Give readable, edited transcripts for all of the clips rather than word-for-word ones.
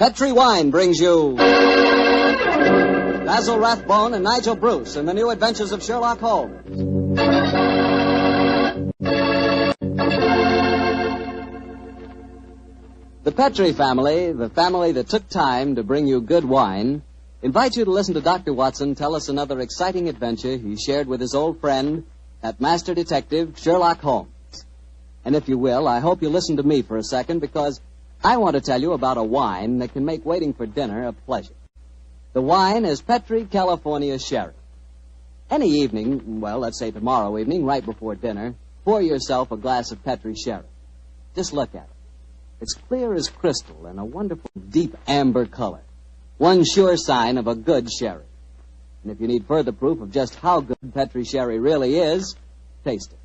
Petri Wine brings you Basil Rathbone and Nigel Bruce in the new adventures of Sherlock Holmes. The Petri family, the family that took time to bring you good wine, invite you to listen to Dr. Watson tell us another exciting adventure he shared with his old friend, that master detective, Sherlock Holmes. And if you will, I hope you'll listen to me for a second, because I want to tell you about a wine that can make waiting for dinner a pleasure. The wine is Petri California Sherry. Any evening, well, let's say tomorrow evening, right before dinner, pour yourself a glass of Petri Sherry. Just look at it. It's clear as crystal and a wonderful deep amber color. One sure sign of a good sherry. And if you need further proof of just how good Petri Sherry really is, taste it.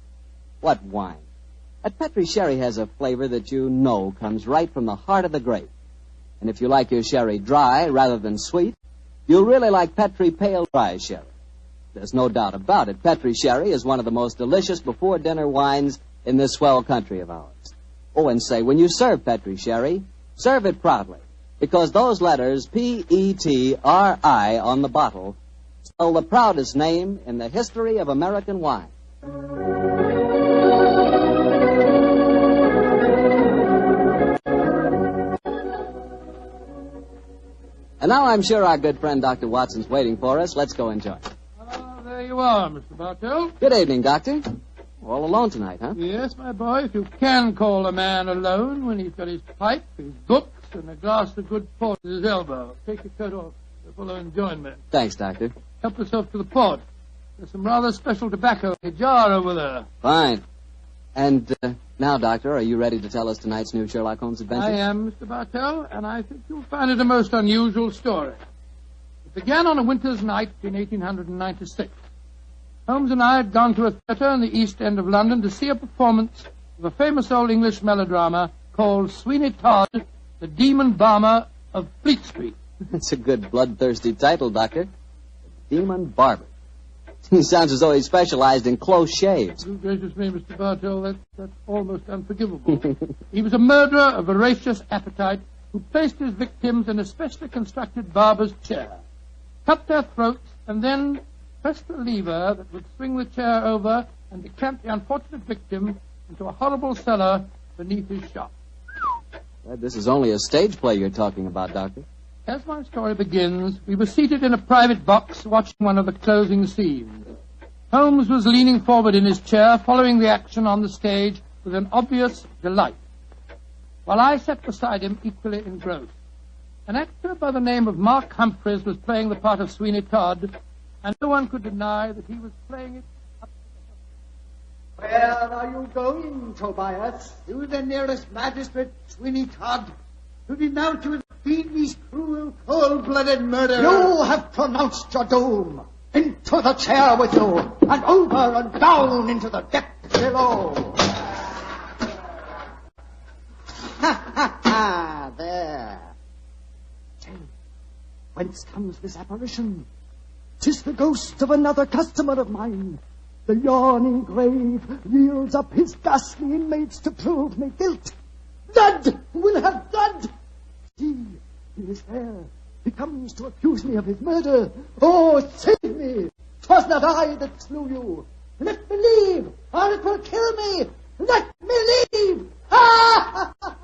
What wine? That Petri Sherry has a flavor that you know comes right from the heart of the grape. And if you like your sherry dry rather than sweet, you'll really like Petri Pale Dry Sherry. There's no doubt about it. Petri Sherry is one of the most delicious before-dinner wines in this swell country of ours. Oh, and say, when you serve Petri Sherry, serve it proudly, because those letters P-E-T-R-I on the bottle spell the proudest name in the history of American wine. And now I'm sure our good friend Dr. Watson's waiting for us. Let's go enjoy. There you are, Mr. Bartell. Good evening, Doctor. All alone tonight, huh? Yes, my boy, if you can call a man alone when he's got his pipe, his books, and a glass of good port at his elbow. Take your coat off. The fellow enjoying me. Thanks, Doctor. Help yourself to the port. There's some rather special tobacco in a jar over there. Fine. And now, Doctor, are you ready to tell us tonight's new Sherlock Holmes adventure? I am, Mr. Bartell, and I think you'll find it a most unusual story. It began on a winter's night in 1896. Holmes and I had gone to a theatre in the East End of London to see a performance of a famous old English melodrama called Sweeney Todd, the Demon Barber of Fleet Street. That's a good bloodthirsty title, Doctor. The Demon Barber. He sounds as though he specialized in close shaves. Good gracious me, Mr. Bartell, that's almost unforgivable. He was a murderer of voracious appetite who placed his victims in a specially constructed barber's chair, cut their throats, and then pressed a lever that would swing the chair over and decamp the unfortunate victim into a horrible cellar beneath his shop. This is only a stage play you're talking about, Doctor. As my story begins, we were seated in a private box watching one of the closing scenes. Holmes was leaning forward in his chair, following the action on the stage with an obvious delight, while I sat beside him equally engrossed. An actor by the name of Mark Humphreys was playing the part of Sweeney Todd, and no one could deny that he was playing it up to the... Where are you going, Tobias? To the nearest magistrate, Sweeney Todd, to denounce you as fiendish, cruel, cold-blooded murderer. You have pronounced your doom. Into the chair with you, and over and down into the depths below. Ha, ha, ha, there. Tell me, whence comes this apparition? 'Tis the ghost of another customer of mine. The yawning grave yields up his ghastly inmates to prove me guilt. Blood will have blood. See, he is there. He comes to accuse me of his murder. Oh, save me. 'Twas not I that slew you. Let me leave, or it will kill me. Let me leave. Ha, ha, ha,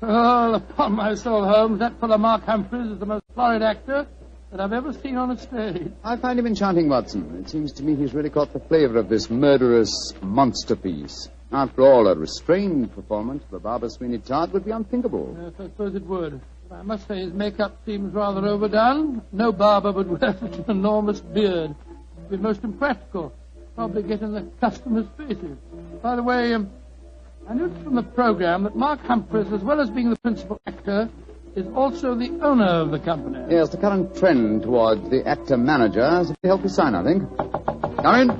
Oh, upon my soul, Holmes, that fellow Mark Humphreys is the most florid actor that I've ever seen on a stage. I find him enchanting, Watson. It seems to me he's really caught the flavor of this murderous monster piece. After all, a restrained performance of the Barber Sweeney Todd would be unthinkable. Yes, I suppose it would. But I must say his makeup seems rather overdone. No barber would wear such an enormous beard. It would be most impractical. Probably get in the customers' faces. By the way, I noticed from the program that Mark Humphreys, as well as being the principal actor, is also the owner of the company. Yes, the current trend towards the actor-manager is a healthy sign, I think. Come in.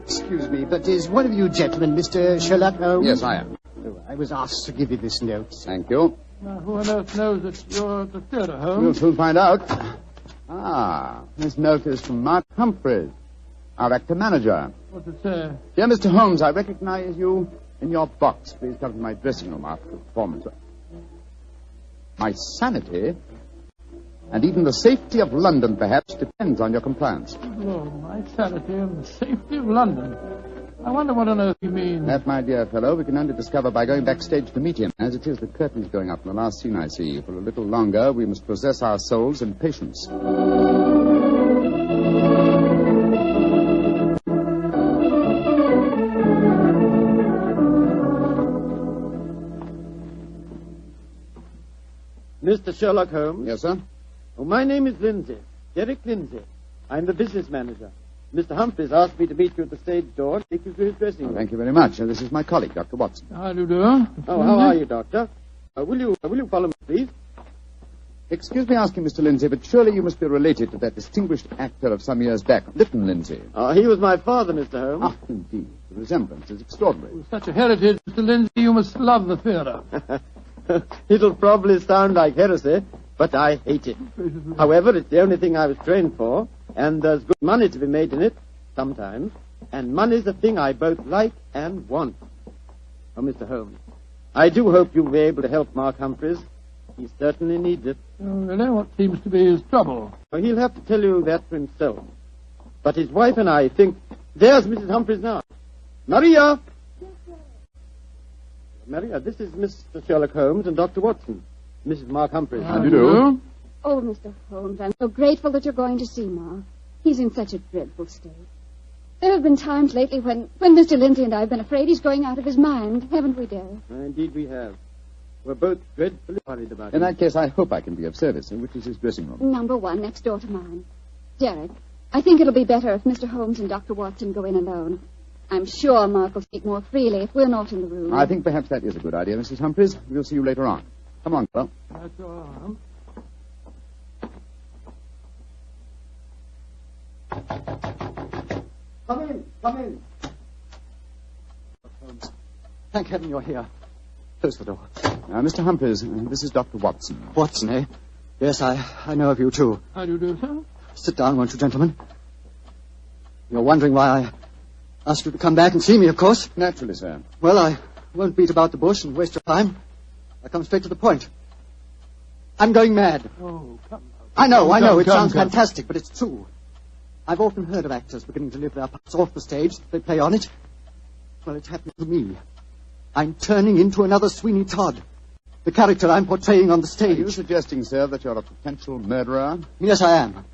Excuse me, but is one of you gentlemen Mr. Sherlock Holmes? Yes, I am. Oh, I was asked to give you this note. Thank you. Now, who on earth knows that you're at the theatre, Holmes? We'll soon find out. Ah, this note is from Mark Humphreys, our actor-manager. What's it say? Dear Mr. Holmes, I recognize you in your box. Please come to my dressing room after the performance. My sanity, and even the safety of London, perhaps, depends on your compliance. Oh, my sanity and the safety of London. I wonder what on earth you mean. That, my dear fellow, we can only discover by going backstage to meet him. As it is, the curtain's going up in the last scene I see. For a little longer, we must possess our souls in patience. Mr. Sherlock Holmes? Yes, sir? Oh, my name is Lindsay. Derek Lindsay. I'm the business manager. Mr. Humphreys asked me to meet you at the stage door and take you to his dressing room. Thank you very much. This is my colleague, Dr. Watson. How do you do? Oh, how are you, Doctor? Will you follow me, please? Excuse me asking, Mr. Lindsay, but surely you must be related to that distinguished actor of some years back, Lytton Lindsay. He was my father, Mr. Holmes. Ah, indeed. The resemblance is extraordinary. With such a heritage, Mr. Lindsay, you must love the theatre. It'll probably sound like heresy, but I hate it. However, it's the only thing I was trained for, and there's good money to be made in it, sometimes, and money's a thing I both like and want. Oh, Mr. Holmes, I do hope you'll be able to help Mark Humphreys. He certainly needs it. Oh, really? What seems to be his trouble? Oh, he'll have to tell you that for himself. But his wife and I think... There's Mrs. Humphreys now. Maria! Maria, this is Mr. Sherlock Holmes and Dr. Watson. Mrs. Mark Humphreys. How do you do? Oh, Mr. Holmes, I'm so grateful that you're going to see Mark. He's in such a dreadful state. There have been times lately when Mr. Lindsay and I have been afraid he's going out of his mind, haven't we, Derek? Indeed we have. We're both dreadfully worried about In him. that case, I hope I can be of service. Which is his dressing room? Number 1, next door to mine. Derek, I think it'll be better if Mr. Holmes and Dr. Watson go in alone. I'm sure Mark will speak more freely if we're not in the room. I think perhaps that is a good idea, Mrs. Humphreys. We'll see you later on. Come on, fellow. That's your arm. Come in, come in. Holmes, thank heaven you're here. Close the door. Mr. Humphreys, this is Dr. Watson. Watson, eh? Yes, I know of you, too. How do you do, sir? Sit down, won't you, gentlemen? You're wondering why I asked you to come back and see me, of course. Naturally, sir. Well, I won't beat about the bush and waste your time. I come straight to the point. I'm going mad. Oh, come. I know. It sounds come. fantastic, but it's true. I've often heard of actors beginning to live their parts off the stage. They play on it. Well, it's happening to me. I'm turning into another Sweeney Todd. The character I'm portraying on the stage. Are you suggesting, sir, that you're a potential murderer? Yes, I am.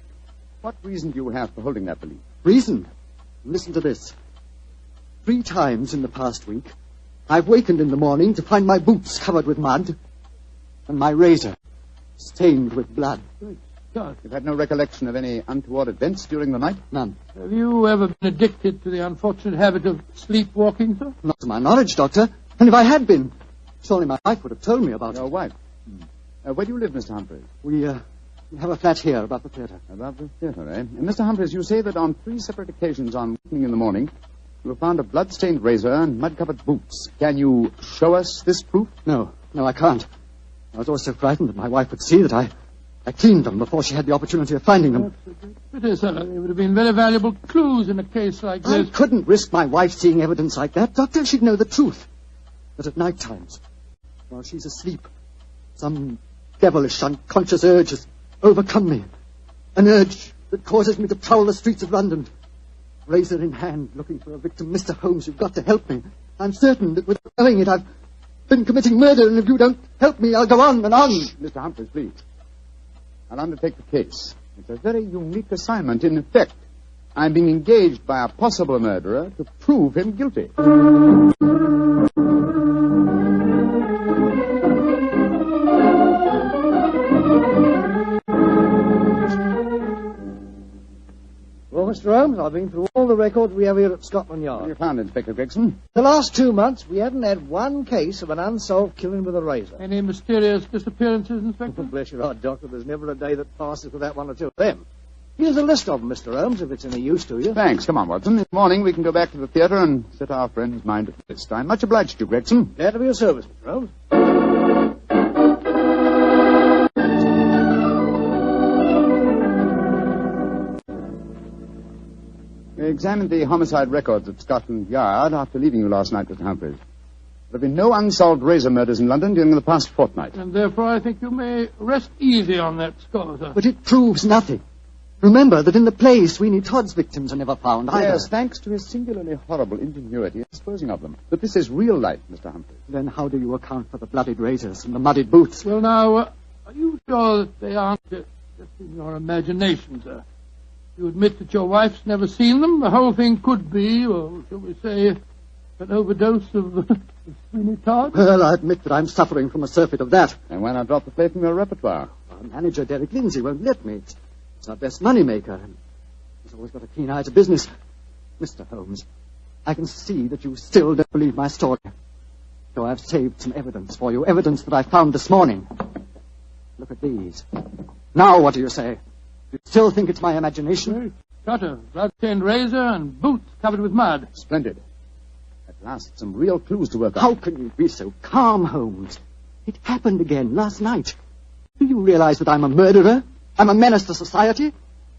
What reason do you have for holding that belief? Reason? Listen to this. 3 times in the past week, I've wakened in the morning to find my boots covered with mud and my razor stained with blood. God. You've had no recollection of any untoward events during the night? None. Have you ever been addicted to the unfortunate habit of sleepwalking, sir? Not to my knowledge, Doctor. And if I had been, surely my wife would have told me about Your it. wife? Where do you live, Mr. Humphreys? We have a flat here above the theatre. Above the theatre, eh? Mr. Humphreys, you say that on 3 separate occasions on wakening in the morning, you have found a blood-stained razor and mud-covered boots. Can you show us this proof? No, I can't. I was always so frightened that my wife would see that I cleaned them before she had the opportunity of finding them. It is, sir. They would have been very valuable clues in a case like I this. couldn't risk my wife seeing evidence like that. Doctor, she'd know the truth. But at night times, while she's asleep, some devilish, unconscious urge has overcome me. An urge that causes me to prowl the streets of London. Razor in hand, looking for a victim. Mr. Holmes, you've got to help me. I'm certain that without knowing it, I've been committing murder, and if you don't help me, I'll go on and on. Mr. Humphreys, please. I'll undertake the case. It's a very unique assignment. In effect, I'm being engaged by a possible murderer to prove him guilty. Well, Mr. Holmes, I've been through all the records we have here at Scotland What have you Yard. found, Inspector Gregson? The last 2 months, we haven't had one case of an unsolved killing with a razor. Any mysterious disappearances, Inspector? Bless your heart, Doctor, there's never a day that passes without 1 or 2 of them. Here's a list of them, Mr. Holmes, if it's any use to you. Thanks. Come on, Watson. In the morning, we can go back to the theatre and set our friend's mind at rest. I'm much obliged to you, Gregson. Glad to be of service, Mr. Holmes. We examined the homicide records at Scotland Yard after leaving you last night, Mr. Humphreys. There have been no unsolved razor murders in London during the past fortnight. And therefore I think you may rest easy on that score, sir. But it proves nothing. Remember that in the play, Sweeney Todd's victims are never found either. Yes, thanks to his singularly horrible ingenuity in disposing of them. But this is real life, Mr. Humphreys. Then how do you account for the bloodied razors and the muddied boots? Well, now, are you sure that they aren't just in your imagination, sir? You admit that your wife's never seen them? The whole thing could be, or shall we say, an overdose of Sweeney Todd? Well, I admit that I'm suffering from a surfeit of that. And why not drop the play from your repertoire? Our manager, Derek Lindsay, won't let me. It's our best money-maker. He's always got a keen eye to business. Mr. Holmes, I can see that you still don't believe my story. So I've saved some evidence for you, evidence that I found this morning. Look at these. Now what do you say? Do you still think it's my imagination? Got a blood-stained razor and boots covered with mud. Splendid. At last, some real clues to work on. How can you be so calm, Holmes? It happened again last night. Do you realize that I'm a murderer? I'm a menace to society?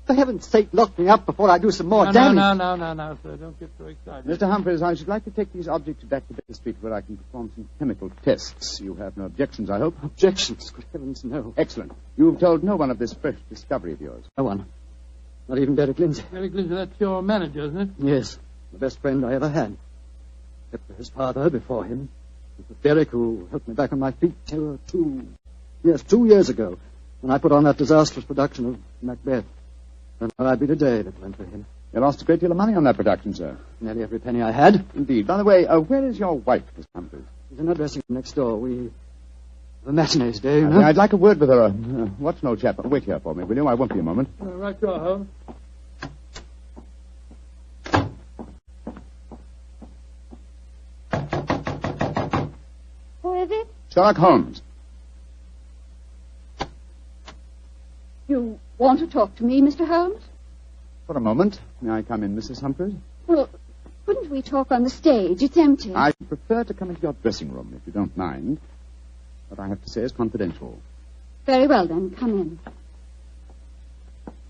For heaven's sake, lock me up before I do some more damage. No, sir. Don't get so excited. Mr. Humphreys, I should like to take these objects back to Baker Street where I can perform some chemical tests. You have no objections, I hope? Objections? Good heavens, no. Excellent. You've told no one of this fresh discovery of yours. No one. Not even Derek Lindsay. Derek Lindsay, that's your manager, isn't it? Yes. The best friend I ever had. Except for his father before him. It was Derek who helped me back on my feet 2 years ago, when I put on that disastrous production of Macbeth. And where I'd be today if it went for him. You lost a great deal of money on that production, sir. Nearly every penny I had. Indeed. By the way, where is your wife, Mr. Humphreys? She's in her dressing room next door. We have a matinee today, you know. I'd like a word with her. Watch an old chap. Wait here for me, will you? I won't be a moment. Right you are, Holmes. Who is it? Sherlock Holmes. You want to talk to me, Mr. Holmes? For a moment. May I come in, Mrs. Humphreys? Well, couldn't we talk on the stage? It's empty. I prefer to come into your dressing room, if you don't mind. What I have to say is confidential. Very well, then. Come in.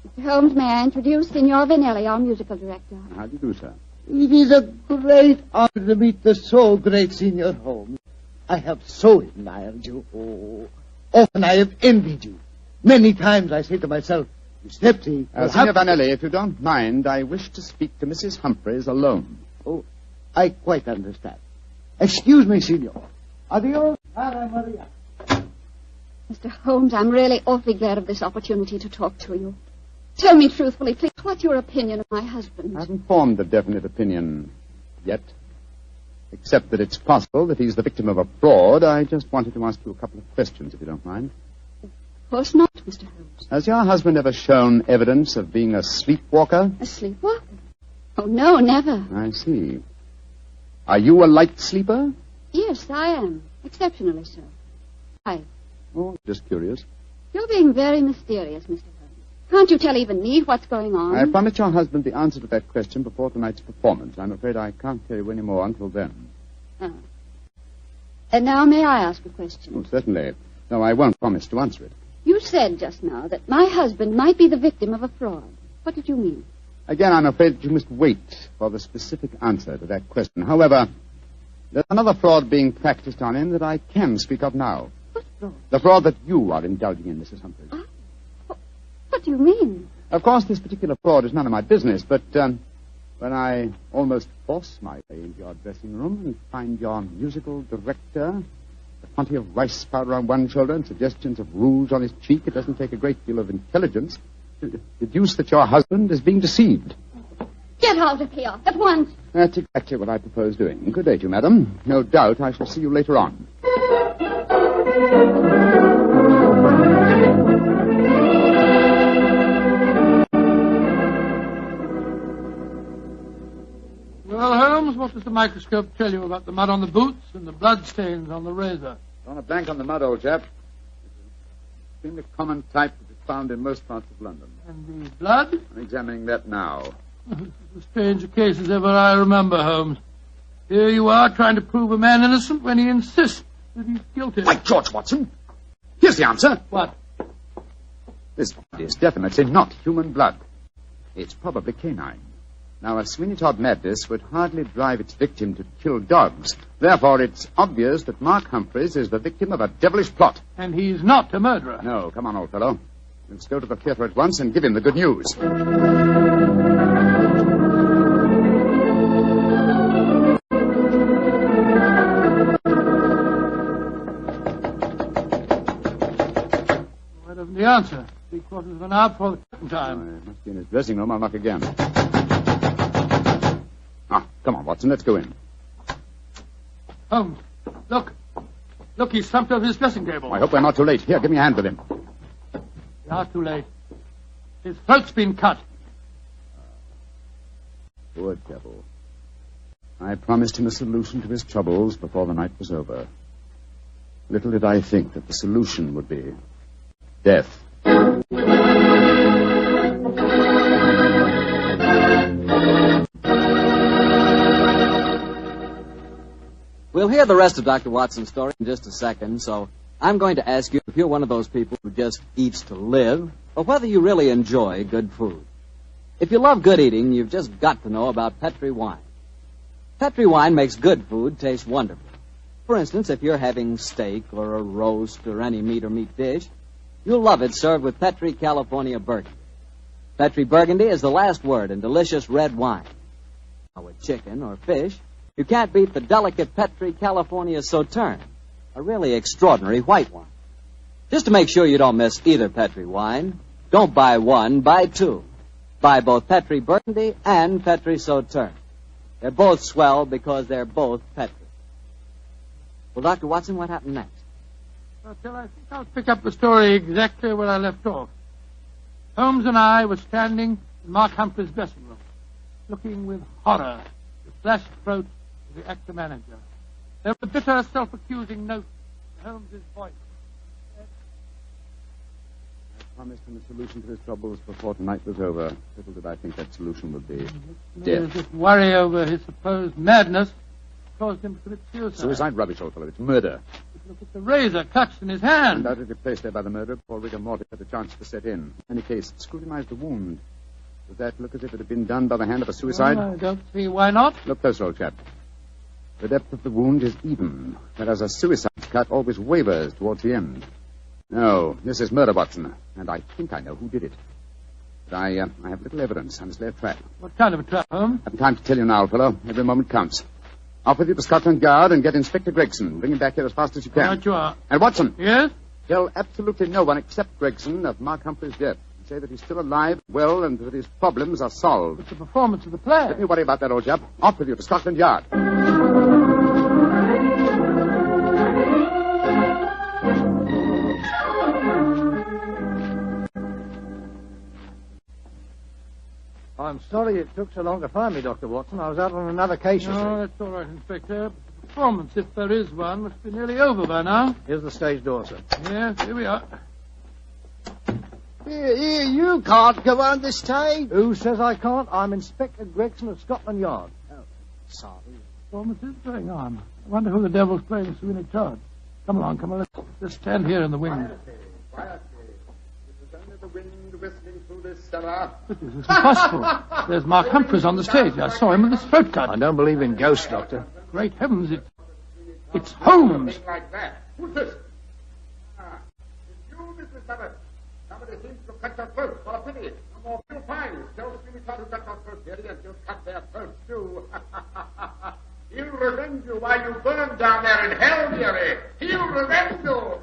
Mr. Holmes, may I introduce Signor Vanelli, our musical director? How do you do, sir? It is a great honor to meet the so great Senior Holmes. I have so admired you. Oh, often I have envied you. Many times I say to myself, Snipsy, Signor Vanelli, if you don't mind, I wish to speak to Mrs. Humphreys alone. Oh, I quite understand. Excuse me, Signor. Adios, Cara Maria. Mr. Holmes, I'm really awfully glad of this opportunity to talk to you. Tell me truthfully, please, what's your opinion of my husband? I haven't formed a definite opinion yet, except that it's possible that he's the victim of a fraud. I just wanted to ask you a couple of questions, if you don't mind. Of course not, Mr. Holmes. Has your husband ever shown evidence of being a sleepwalker? A sleepwalker? Oh, no, never. I see. Are you a light sleeper? Yes, I am. Exceptionally so. Why? Oh, just curious. You're being very mysterious, Mr. Holmes. Can't you tell even me what's going on? I promised your husband the answer to that question before tonight's performance. I'm afraid I can't tell you any more until then. Oh. And now may I ask a question? Oh, certainly. No, I won't promise to answer it. You said just now that my husband might be the victim of a fraud. What did you mean? Again, I'm afraid that you must wait for the specific answer to that question. However, there's another fraud being practiced on him that I can speak of now. What fraud? The fraud that you are indulging in, Mrs. Humphreys. What do you mean? Of course, this particular fraud is none of my business, but when I almost force my way into your dressing room and find your musical director, a quantity of rice powder on one shoulder and suggestions of rouge on his cheek, it doesn't take a great deal of intelligence to deduce that your husband is being deceived. Get out of here at once. That's exactly what I propose doing. Good day to you, madam. No doubt I shall see you later on. Well, Holmes, what does the microscope tell you about the mud on the boots and the blood stains on the razor? Drawn a blank on the mud, old chap. It's an extremely common type that is found in most parts of London. And the blood? I'm examining that now. This is as strange a case as ever I remember, Holmes. Here you are trying to prove a man innocent when he insists that he's guilty. By George, Watson! Here's the answer. What? This blood is definitely not human blood. It's probably canine. Now, a Sweeney Todd madness would hardly drive its victim to kill dogs. Therefore, it's obvious that Mark Humphreys is the victim of a devilish plot. And he's not a murderer. No, come on, old fellow. Let's go to the theater at once and give him the good news. Why doesn't he answer? 3/4 of an hour before the curtain time. He must be in his dressing room. I'll knock again. Come on, Watson, let's go in. Holmes, look. Look, he's slumped over his dressing table. I hope we're not too late. Here, give me a hand with him. We are too late. His throat's been cut. Poor devil. I promised him a solution to his troubles before the night was over. Little did I think that the solution would be death. We'll hear the rest of Dr. Watson's story in just a second, so I'm going to ask you if you're one of those people who just eats to live, or whether you really enjoy good food. If you love good eating, you've just got to know about Petri wine. Petri wine makes good food taste wonderful. For instance, if you're having steak or a roast or any meat or meat dish, you'll love it served with Petri California Burgundy. Petri Burgundy is the last word in delicious red wine. Now, with chicken or fish, you can't beat the delicate Petri California Sauterne, a really extraordinary white wine. Just to make sure you don't miss either Petri wine, don't buy one, buy two. Buy both Petri Burgundy and Petri Sauterne. They're both swell because they're both Petri. Well, Dr. Watson, what happened next? Well, Phil, I think I'll pick up the story exactly where I left off. Holmes and I were standing in Mark Humphrey's dressing room, looking with horror at the flashed throat of the actor manager. There was a bitter, self-accusing note in Holmes's voice. I promised him a solution to his troubles before tonight was over. Little did I think that solution would be death. This worry over his supposed madness caused him to commit suicide. Suicide? Rubbish, old fellow. It's murder. Look at the razor clutched in his hand. Undoubtedly placed there by the murderer before rigor mortis had a chance to set in. In any case, scrutinize the wound. Does that look as if it had been done by the hand of a suicide? Well, I don't see why not. Look closer, old chap. The depth of the wound is even, whereas a suicide cut always wavers towards the end. No, this is murder, Watson, and I think I know who did it. But I have little evidence. I must lay a trap. What kind of a trap, Holmes? I haven't time to tell you now, old fellow. Every moment counts. Off with you to Scotland Yard and get Inspector Gregson. Bring him back here as fast as you can. Right you are. And Watson. Yes? Tell absolutely no one except Gregson of Mark Humphrey's death. Say that he's still alive, well, and that his problems are solved. It's the performance of the play. Don't you worry about that, old chap. Off with you to Scotland Yard. I'm sorry it took so long to find me, Dr. Watson. I was out on another case, you see. No, that's all right, Inspector. The performance, if there is one, must be nearly over by now. Here's the stage door, sir. Yes, here we are. Here, you can't go on the stage. Who says I can't? I'm Inspector Gregson of Scotland Yard. Oh, sorry. Performance is going on. I wonder who the devil's playing Sweeney Todd. Come along, let's just stand here in the wing. Quietly. It is only the wind whistling through this cellar. But this is impossible. There's Mark Humphreys on the stage. I saw him with his throat cut. I don't believe in ghosts, Doctor. Great heavens, it's Holmes. Something like that. Who's this? It's you, Mr. Summers. Somebody seems to cut your throat. For a pity. No more few fines. Tell Sweeney Todd who cut your throat, dearie, and you'll cut their throats, too. He'll revenge you while you burn down there in hell, dearie. He'll revenge you.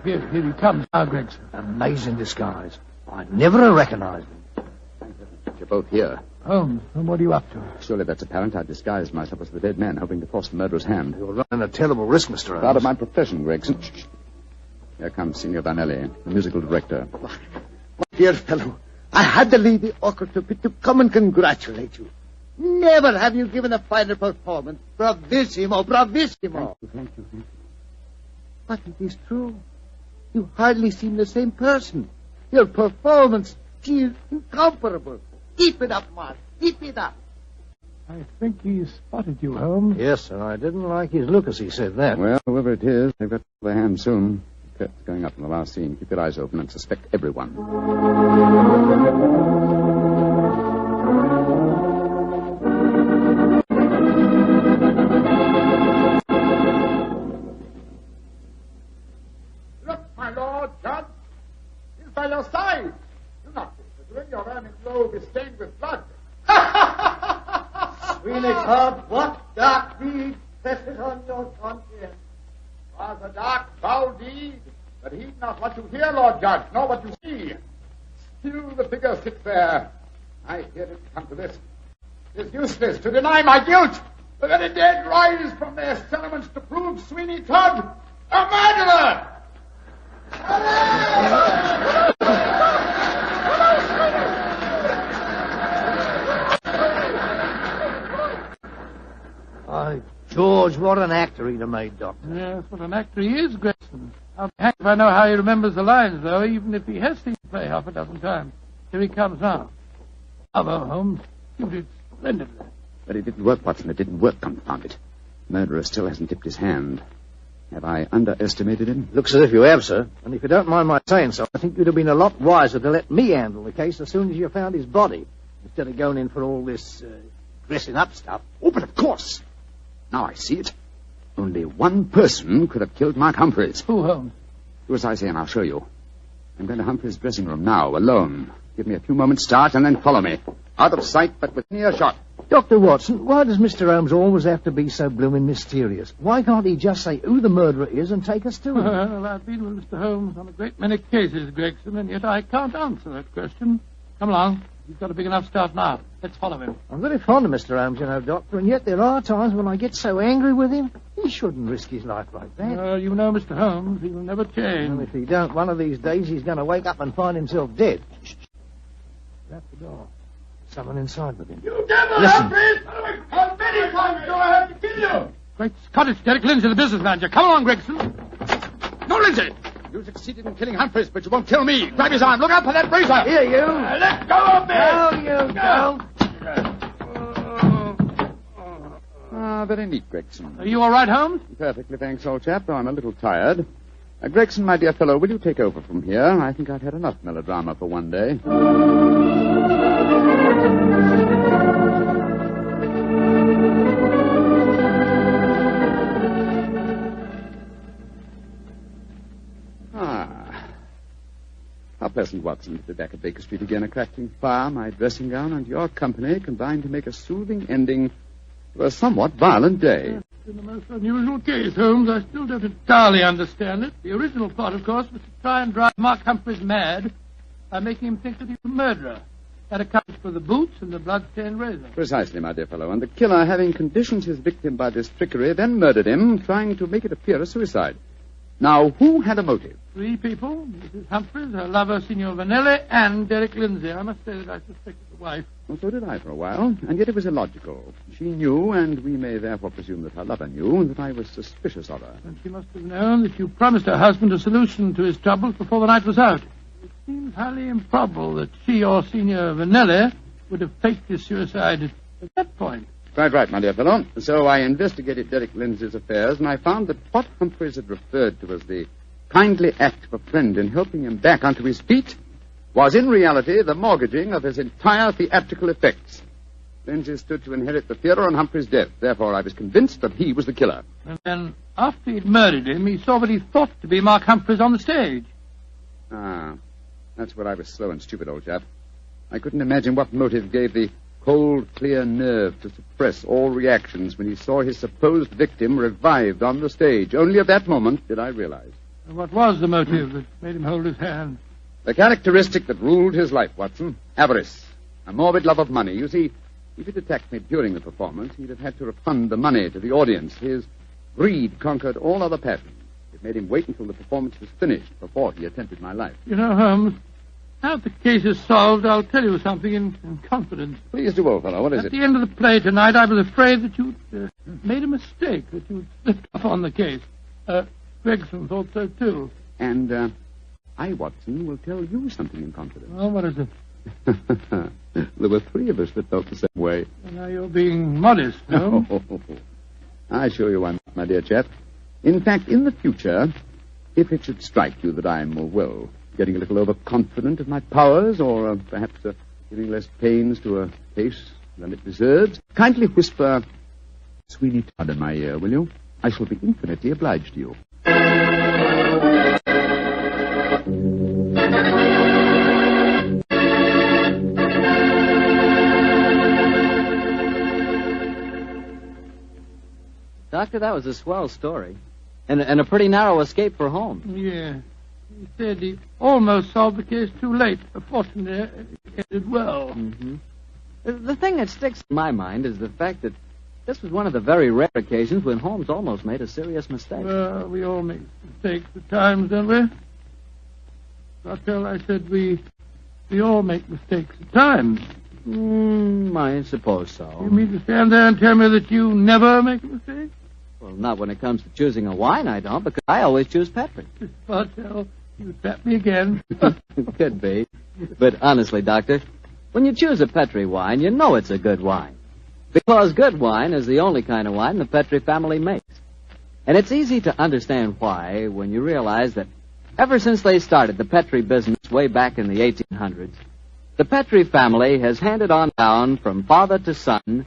Here he comes now, Gregson. Amazing disguise. I never recognized him. You're both here. Holmes, and what are you up to? Surely that's apparent. I disguised myself as the dead man, hoping to force the murderer's hand. You're running a terrible risk, Mr. Holmes. Part of my profession, Gregson. Here comes Signor Vanelli, the musical director. My dear fellow, I had to leave the orchestra pit to come and congratulate you. Never have you given a finer performance. Bravissimo, bravissimo. Thank you. But it is true. You hardly seem the same person. Your performance is incomparable. Keep it up, Mark. Keep it up. I think he spotted you, Holmes. Yes, sir. I didn't like his look as he said that. Well, whoever it is, they've got their hands soon. The curtain's going up in the last scene. Keep your eyes open and suspect everyone. Look, my lord, Judge. He's by your side. Do not consider your ermine robe is stained with blood. Phoenix Hub, what dark deed presses on your conscience? Was a dark, foul deed, but heed not what you hear, Lord Judge, nor what you see. Still the figure sits there. I hear it come to this. It is useless to deny my guilt. The very dead rise from their settlements to prove Sweeney Todd a murderer. By George, what an actor he'd have made, Doctor. Yes, what an actor he is, Gregson. I'll be hanged if I know how he remembers the lines, though, even if he has seen the play half a dozen times. Here he comes now. Bravo, Holmes. You did splendidly. But it didn't work, Watson. It didn't work, confound it. Murderer still hasn't tipped his hand. Have I underestimated him? Looks as if you have, sir. And if you don't mind my saying so, I think you'd have been a lot wiser to let me handle the case as soon as you found his body, instead of going in for all this dressing up stuff. Oh, but of course. Now I see it. Only one person could have killed Mark Humphreys. Who, Holmes? Do as I say, and I'll show you. I'm going to Humphreys' dressing room now, alone. Give me a few moments' start, and then follow me. Out of sight, but within earshot. Dr. Watson, why does Mr. Holmes always have to be so blooming mysterious? Why can't he just say who the murderer is and take us to him? Well, I've been with Mr. Holmes on a great many cases, Gregson, and yet I can't answer that question. Come along. He's got a big enough start now. Let's follow him. I'm very fond of Mr. Holmes, you know, Doctor, and yet there are times when I get so angry with him. He shouldn't risk his life like that. You know Mr. Holmes. He will never change. And if he don't, one of these days he's going to wake up and find himself dead. Shh. That's the door. Someone inside with him. You devil! Listen. How many times do I have to kill you? Great Scott, it's Derek Lindsay, the business manager. Come along, Gregson. No, Lindsay! You succeeded in killing Humphreys, but you won't kill me. Grab his arm. Look out for that razor. Here, you. Let go of me! No, you don't. Ah, very neat, Gregson. Are you all right, Holmes? Perfectly, thanks, old chap, though I'm a little tired. Gregson, my dear fellow, will you take over from here? I think I've had enough melodrama for one day. How pleasant, Watson, to be back at Baker Street again. A crackling fire, my dressing gown, and your company combined to make a soothing ending to a somewhat violent day. It's been a most unusual case, Holmes. I still don't entirely understand it. The original plot, of course, was to try and drive Mark Humphreys mad by making him think that he was a murderer. That accounts for the boots and the blood-stained razor. Precisely, my dear fellow. And the killer, having conditioned his victim by this trickery, then murdered him, trying to make it appear a suicide. Now, who had a motive? 3 people. Mrs. Humphreys, her lover, Signor Vanelli, and Derek Lindsay. I must say that I suspected the wife. Well, so did I for a while, and yet it was illogical. She knew, and we may therefore presume that her lover knew, that I was suspicious of her. And she must have known that you promised her husband a solution to his troubles before the night was out. It seems highly improbable that she or Signor Vanelli would have faked his suicide at that point. Quite right, my dear fellow. So I investigated Derek Lindsay's affairs, and I found that what Humphreys had referred to as the kindly act of a friend in helping him back onto his feet was in reality the mortgaging of his entire theatrical effects. Lindsay stood to inherit the theatre on Humphreys' death. Therefore, I was convinced that he was the killer. And then, after he'd murdered him, he saw what he thought to be Mark Humphreys on the stage. Ah, that's where I was slow and stupid, old chap. I couldn't imagine what motive gave the cold, clear nerve to suppress all reactions when he saw his supposed victim revived on the stage. Only at that moment did I realize. And what was the motive that made him hold his hand? The characteristic that ruled his life, Watson. Avarice. A morbid love of money. You see, if he'd attacked me during the performance, he'd have had to refund the money to the audience. His greed conquered all other passions. It made him wait until the performance was finished before he attempted my life. You know, Holmes, now that the case is solved, I'll tell you something in confidence. Please do, old fellow. What is At it? the end of the play tonight, I was afraid that you'd made a mistake, that you'd slipped up on the case. Gregson thought so, too. And I, Watson, will tell you something in confidence. Oh, what is it? There were 3 of us that felt the same way. Well, now you're being modest, no? Oh, I assure you I'm not, my dear chap. In fact, in the future, if it should strike you that I'm, well, getting a little overconfident of my powers, or perhaps giving less pains to a case than it deserves, kindly whisper Sweeney Todd in my ear, will you? I shall be infinitely obliged to you. Doctor, that was a swell story. And a pretty narrow escape for Holmes. Yeah. He said he almost solved the case too late. Fortunately, it ended well. Mm-hmm. The thing that sticks in my mind is the fact that this was one of the very rare occasions when Holmes almost made a serious mistake. Well, we all make mistakes at times, don't we? Doctor, I said we all make mistakes at times. I suppose so. You mean to stand there and tell me that you never make a mistake? Well, not when it comes to choosing a wine, I don't, because I always choose Petri. Bartell, you tap me again. Could be. But honestly, Doctor, when you choose a Petri wine, you know it's a good wine. Because good wine is the only kind of wine the Petri family makes. And it's easy to understand why when you realize that ever since they started the Petri business way back in the 1800s, the Petri family has handed on down from father to son,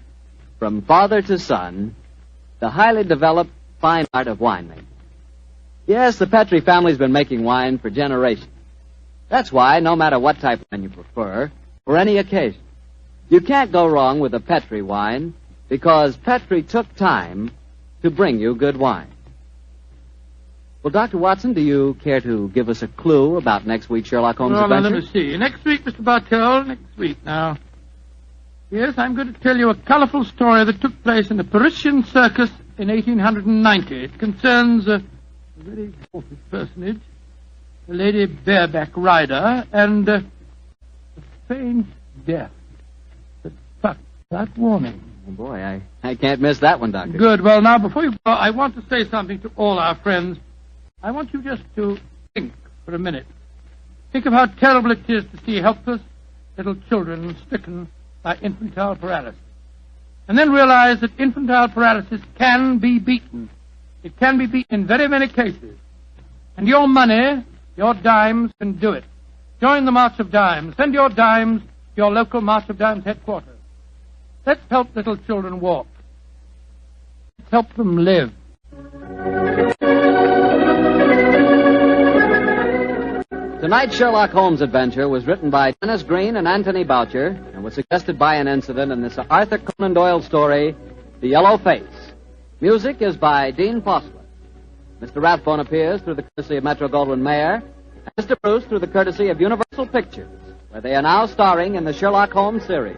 the highly developed fine art of winemaking. Yes, the Petri family's been making wine for generations. That's why, no matter what type of wine you prefer, for any occasion, you can't go wrong with a Petri wine, because Petri took time to bring you good wine. Well, Dr. Watson, do you care to give us a clue about next week's Sherlock Holmes adventure? Let me see. Next week, Mr. Bartell, next week now. Yes, I'm going to tell you a colorful story that took place in a Parisian circus in 1890. It concerns a very important personage, a lady bareback rider, and a faint death. But that warning. Oh, boy, I can't miss that one, Doctor. Good. Well, now, before you go, I want to say something to all our friends. I want you just to think for a minute. Think of how terrible it is to see helpless little children stricken by infantile paralysis. And then realize that infantile paralysis can be beaten. It can be beaten in very many cases. And your money, your dimes, can do it. Join the March of Dimes. Send your dimes to your local March of Dimes headquarters. Let's help little children walk. Let's help them live. Tonight's Sherlock Holmes adventure was written by Dennis Green and Anthony Boucher and was suggested by an incident in this Arthur Conan Doyle story, The Yellow Face. Music is by Dean Fossler. Mr. Rathbone appears through the courtesy of Metro-Goldwyn-Mayer, and Mr. Bruce through the courtesy of Universal Pictures, where they are now starring in the Sherlock Holmes series.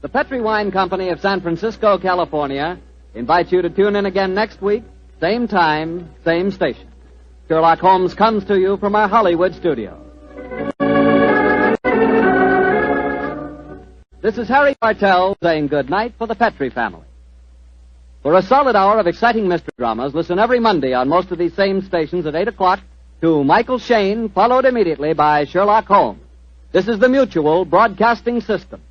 The Petri Wine Company of San Francisco, California, invites you to tune in again next week, same time, same station. Sherlock Holmes comes to you from our Hollywood studio. This is Harry Bartell saying good night for the Petri family. For a solid hour of exciting mystery dramas, listen every Monday on most of these same stations at 8 o'clock to Michael Shayne, followed immediately by Sherlock Holmes. This is the Mutual Broadcasting System.